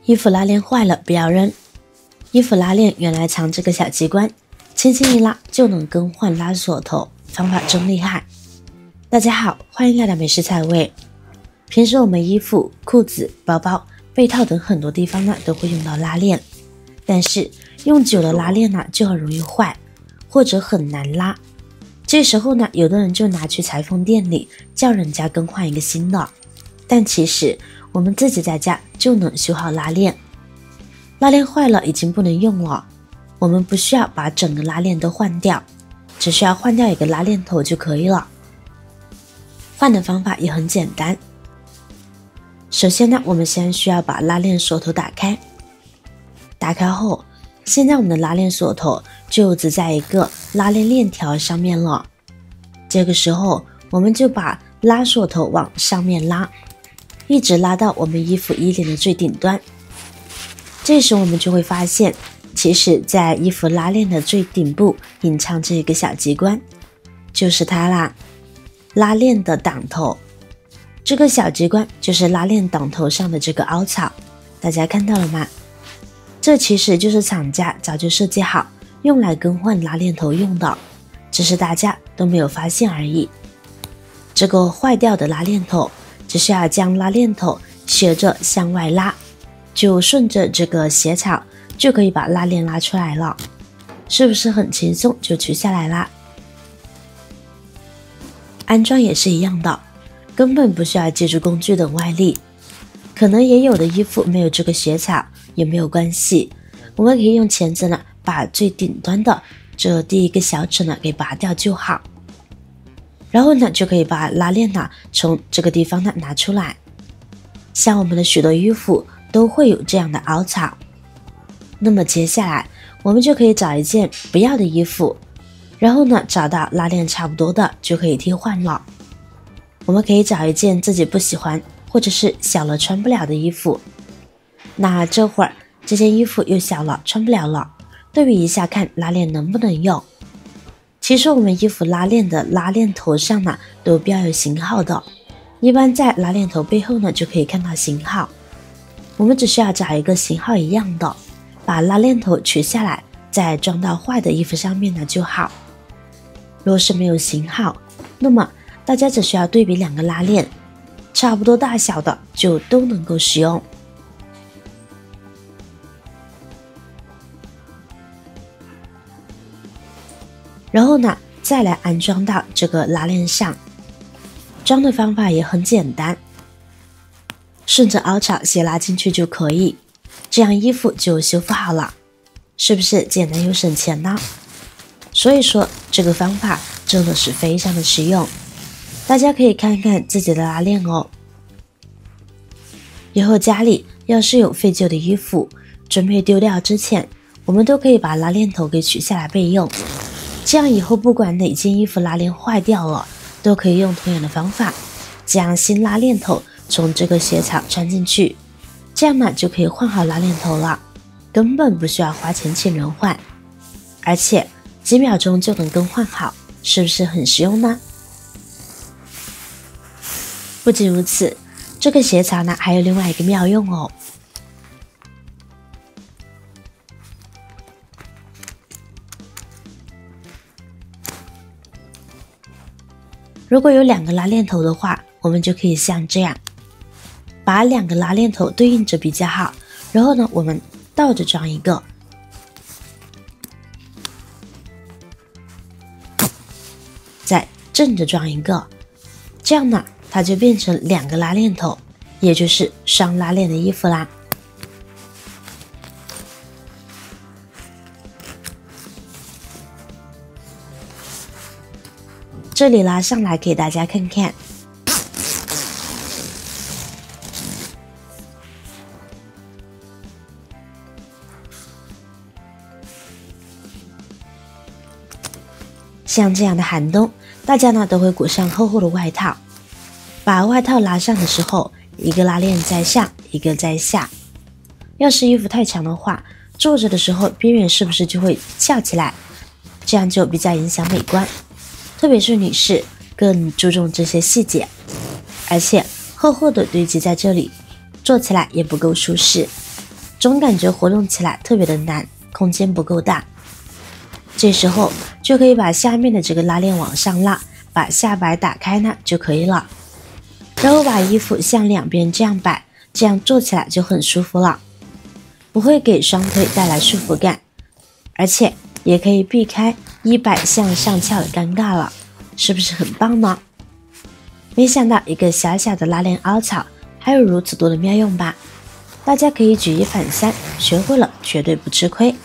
衣服拉链坏了不要扔，衣服拉链原来藏这个小机关，轻轻一拉就能更换拉锁头，方法真厉害。大家好，欢迎来到美食菜味。平时我们衣服、裤子、包包、被套等很多地方呢都会用到拉链，但是用久了拉链呢就很容易坏，或者很难拉。这时候呢，有的人就拿去裁缝店里叫人家更换一个新的，但其实我们自己在家就能修好拉链。拉链坏了已经不能用了，我们不需要把整个拉链都换掉，只需要换掉一个拉链头就可以了。换的方法也很简单。首先呢，我们先需要把拉链锁头打开。打开后，现在我们的拉链锁头就只在一个拉链链条上面了。这个时候，我们就把拉锁头往上面拉，一直拉到我们衣服衣领的最顶端。这时我们就会发现，其实在衣服拉链的最顶部隐藏着一个小机关，就是它啦，拉链的挡头。这个小机关就是拉链挡头上的这个凹槽，大家看到了吗？这其实就是厂家早就设计好，用来更换拉链头用的，只是大家都没有发现而已。这个坏掉的拉链头，只需要将拉链头斜着向外拉，就顺着这个斜槽就可以把拉链拉出来了，是不是很轻松就取下来啦？安装也是一样的，根本不需要借助工具等外力。可能也有的衣服没有这个斜槽也没有关系，我们可以用钳子呢把最顶端的这第一个小齿呢给拔掉就好，然后呢就可以把拉链呢从这个地方呢拿出来。像我们的许多衣服都会有这样的凹槽，那么接下来我们就可以找一件不要的衣服，然后呢找到拉链差不多的就可以替换了。我们可以找一件自己不喜欢或者是小了穿不了的衣服，那这会儿这件衣服又小了穿不了了，对比一下看拉链能不能用。其实我们衣服拉链的拉链头上呢都标有型号的，一般在拉链头背后呢就可以看到型号。我们只需要找一个型号一样的，把拉链头取下来，再装到坏的衣服上面呢就好。若是没有型号，那么大家只需要对比两个拉链，差不多大小的就都能够使用。然后呢，再来安装到这个拉链上。装的方法也很简单，顺着凹槽斜拉进去就可以，这样衣服就修复好了，是不是简单又省钱呢？所以说这个方法真的是非常的实用，大家可以看看自己的拉链哦。以后家里要是有废旧的衣服，准备丢掉之前，我们都可以把拉链头给取下来备用，这样以后不管哪件衣服拉链坏掉了，都可以用同样的方法，将新拉链头从这个斜槽穿进去，这样呢就可以换好拉链头了，根本不需要花钱请人换，而且几秒钟就能更换好，是不是很实用呢？不仅如此，这个斜槽呢还有另外一个妙用哦。如果有两个拉链头的话，我们就可以像这样，把两个拉链头对应着比较好，然后呢我们倒着装一个，再正着装一个，这样呢它就变成两个拉链头，也就是双拉链的衣服啦。这里拉上来给大家看看，像这样的寒冬，大家呢都会裹上厚厚的外套，把外套拉上的时候，一个拉链在上，一个在下。要是衣服太长的话，坐着的时候边缘是不是就会翘起来，这样就比较影响美观，特别是女士更注重这些细节，而且厚厚的堆积在这里，坐起来也不够舒适。总感觉活动起来特别的难，空间不够大。这时候就可以把下面的这个拉链往上拉，把下摆打开呢就可以了。然后把衣服向两边这样摆，这样做起来就很舒服了，不会给双腿带来束缚感，而且也可以避开衣摆向上翘的尴尬了，是不是很棒呢？没想到一个小小的拉链凹槽还有如此多的妙用吧，大家可以举一反三，学会了绝对不吃亏，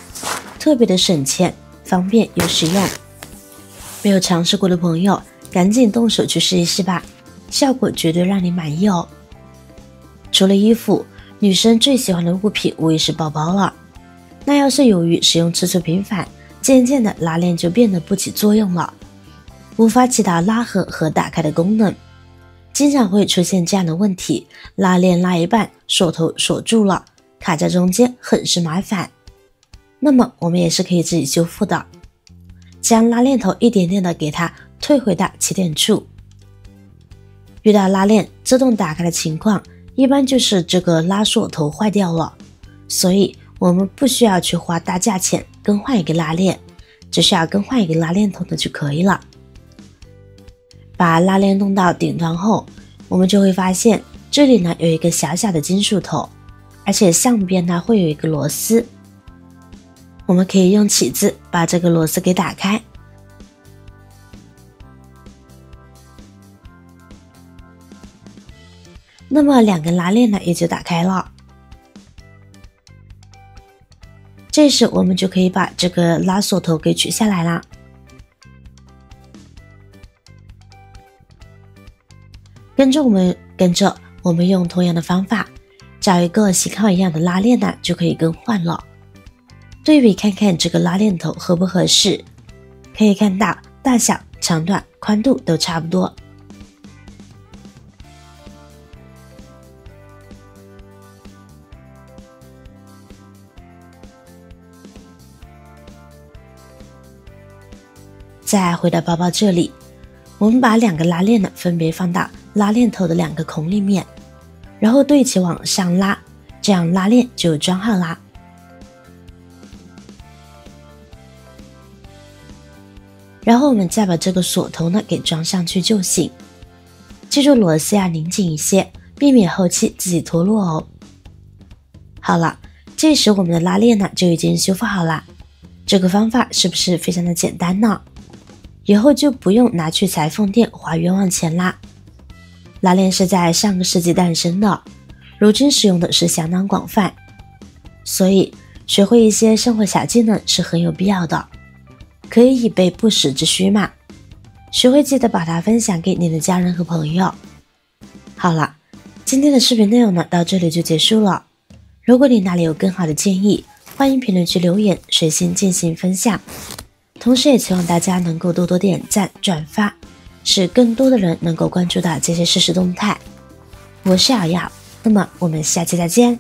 特别的省钱，方便又实用。没有尝试过的朋友赶紧动手去试一试吧，效果绝对让你满意哦。除了衣服，女生最喜欢的物品无疑是包包了。那要是由于使用次数频繁，渐渐的拉链就变得不起作用了，无法起到拉合和打开的功能，经常会出现这样的问题，拉链拉一半，锁头锁住了，卡在中间，很是麻烦。那么我们也是可以自己修复的，将拉链头一点点的给它退回到起点处。遇到拉链自动打开的情况，一般就是这个拉锁头坏掉了，所以我们不需要去花大价钱更换一个拉链，只需要更换一个拉链头的就可以了。把拉链弄到顶端后，我们就会发现这里呢有一个小小的金属头，而且上边呢会有一个螺丝，我们可以用起子把这个螺丝给打开。那么两根拉链呢也就打开了。这时我们就可以把这个拉锁头给取下来啦。跟着我们用同样的方法，找一个型号一样的拉链呢就可以更换了。对比看看这个拉链头合不合适，可以看到大小、长短、宽度都差不多。再回到包包这里，我们把两个拉链呢分别放到拉链头的两个孔里面，然后对齐往上拉，这样拉链就装好啦。然后我们再把这个锁头呢给装上去就行，记住螺丝要拧紧一些，避免后期自己脱落哦。好了，这时我们的拉链呢就已经修复好了，这个方法是不是非常的简单呢？以后就不用拿去裁缝店花冤枉钱啦。拉链是在上个世纪诞生的，如今使用的是相当广泛，所以学会一些生活小技能是很有必要的，可以以备不时之需嘛。学会记得把它分享给你的家人和朋友。好了，今天的视频内容呢到这里就结束了。如果你哪里有更好的建议，欢迎评论区留言，随心进行分享。同时也希望大家能够多多点赞转发，使更多的人能够关注到这些实时动态。我是瑶瑶，那么我们下期再见。